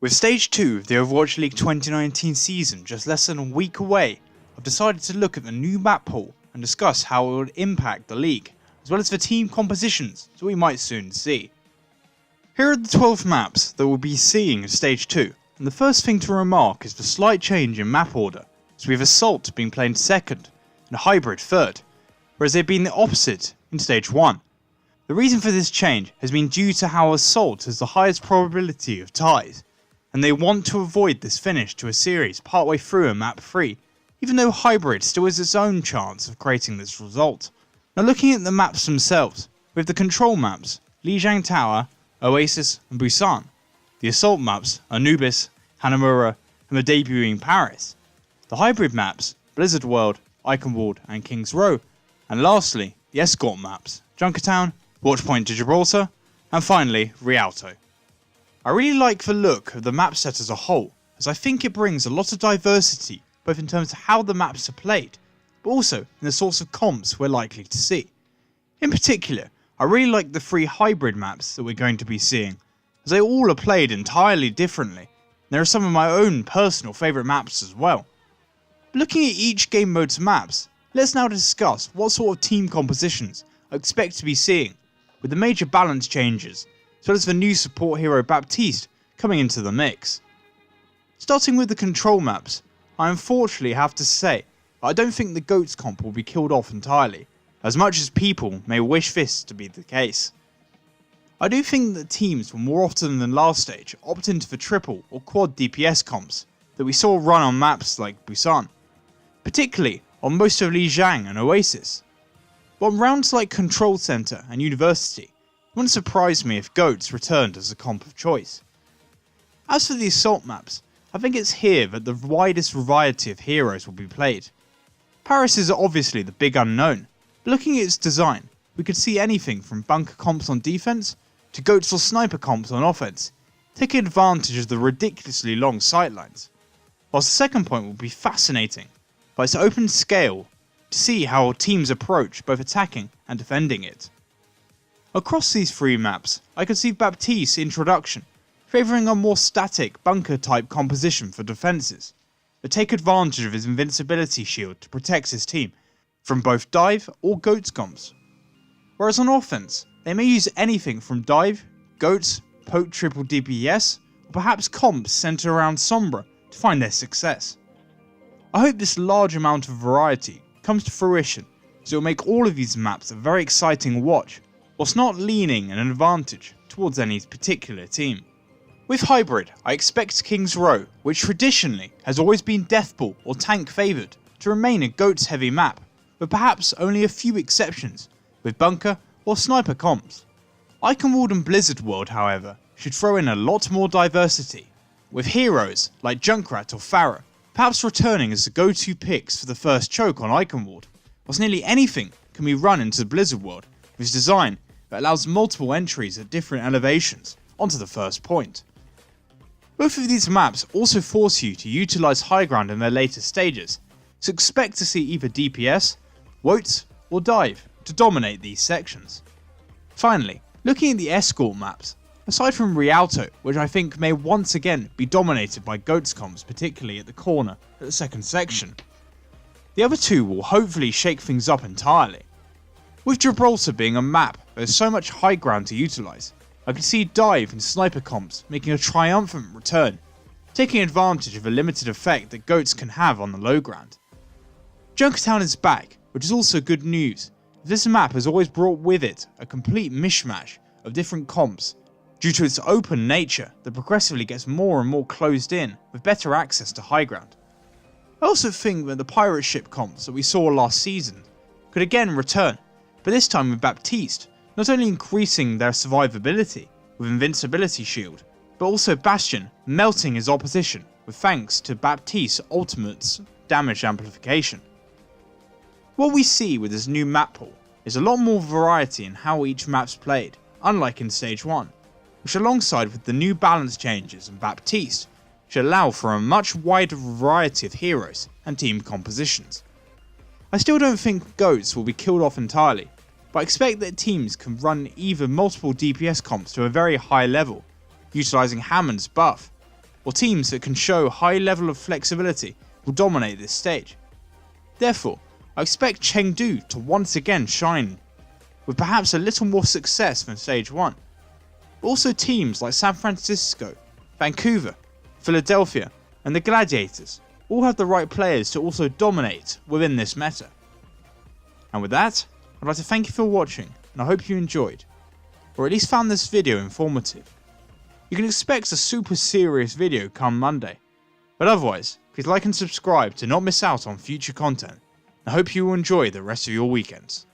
With Stage 2 of the Overwatch League 2019 season just less than a week away, I've decided to look at the new map pool and discuss how it would impact the league, as well as the team compositions that we might soon see. Here are the 12 maps that we'll be seeing in Stage 2, and the first thing to remark is the slight change in map order, as we have Assault being played second and Hybrid third, whereas they've been the opposite in Stage 1. The reason for this change has been due to how Assault has the highest probability of ties, and they want to avoid this finish to a series partway through a map 3, even though Hybrid still has its own chance of creating this result. Now looking at the maps themselves, with the control maps, Lijiang Tower, Oasis and Busan, the Assault maps, Anubis, Hanamura and the debuting Paris, the Hybrid maps, Blizzard World, Iconward and King's Row, and lastly, the Escort maps, Junkertown, Watchpoint to Gibraltar, and finally, Rialto. I really like the look of the map set as a whole, as I think it brings a lot of diversity both in terms of how the maps are played, but also in the sorts of comps we're likely to see. In particular, I really like the 3 hybrid maps that we're going to be seeing, as they all are played entirely differently, and there are some of my own personal favourite maps as well. But looking at each game mode's maps, let's now discuss what sort of team compositions I expect to be seeing, with the major balance changes, as well as the new support hero Baptiste coming into the mix. Starting with the control maps, I unfortunately have to say that I don't think the GOATS comp will be killed off entirely, as much as people may wish this to be the case. I do think that teams will more often than last stage opt into the triple or quad DPS comps that we saw run on maps like Busan, particularly on most of Lijiang and Oasis. But on rounds like Control Center and University, it wouldn't surprise me if GOATS returned as a comp of choice. As for the Assault maps, I think it's here that the widest variety of heroes will be played. Paris is obviously the big unknown, but looking at its design, we could see anything from bunker comps on defense to GOATS or sniper comps on offense, taking advantage of the ridiculously long sightlines. Whilst the second point will be fascinating by its open scale to see how teams approach both attacking and defending it. Across these 3 maps, I could see Baptiste's introduction, favouring a more static bunker type composition for defences, but take advantage of his invincibility shield to protect his team from both dive or GOATS comps. Whereas on offense, they may use anything from dive, GOATS, poke triple DPS, or perhaps comps centred around Sombra to find their success. I hope this large amount of variety comes to fruition, as it will make all of these maps a very exciting watch, whilst not leaning an advantage towards any particular team. With Hybrid, I expect King's Row, which traditionally has always been Deathball or Tank favoured, to remain a GOATS heavy map, with perhaps only a few exceptions, with bunker or sniper comps. Iconward and Blizzard World, however, should throw in a lot more diversity, with heroes like Junkrat or Pharah perhaps returning as the go-to picks for the first choke on Iconward, whilst nearly anything can be run into Blizzard World with its design that allows multiple entries at different elevations onto the first point. Both of these maps also force you to utilise high ground in their later stages, so expect to see either DPS, WOTS or Dive to dominate these sections. Finally, looking at the Escort maps, aside from Rialto, which I think may once again be dominated by GOATS comps, particularly at the corner at the second section, the other 2 will hopefully shake things up entirely. With Gibraltar being a map where there's so much high ground to utilise, I can see dive and sniper comps making a triumphant return, taking advantage of a limited effect that GOATS can have on the low ground. Junkertown is back, which is also good news. This map has always brought with it a complete mishmash of different comps due to its open nature that progressively gets more and more closed in with better access to high ground. I also think that the pirate ship comps that we saw last season could again return, but this time with Baptiste, not only increasing their survivability with invincibility shield, but also Bastion melting his opposition with thanks to Baptiste's ultimate's damage amplification. What we see with this new map pool is a lot more variety in how each map's played, unlike in Stage 1, which alongside with the new balance changes and Baptiste should allow for a much wider variety of heroes and team compositions. I still don't think GOATS will be killed off entirely, but I expect that teams can run either multiple DPS comps to a very high level, utilising Hammond's buff, or teams that can show a high level of flexibility will dominate this stage. Therefore, I expect Chengdu to once again shine, with perhaps a little more success than Stage 1. Also teams like San Francisco, Vancouver, Philadelphia and the Gladiators all have the right players to also dominate within this meta. And with that, I'd like to thank you for watching, and I hope you enjoyed, or at least found this video informative. You can expect a super serious video come Monday, but otherwise, please like and subscribe to not miss out on future content. I hope you will enjoy the rest of your weekends.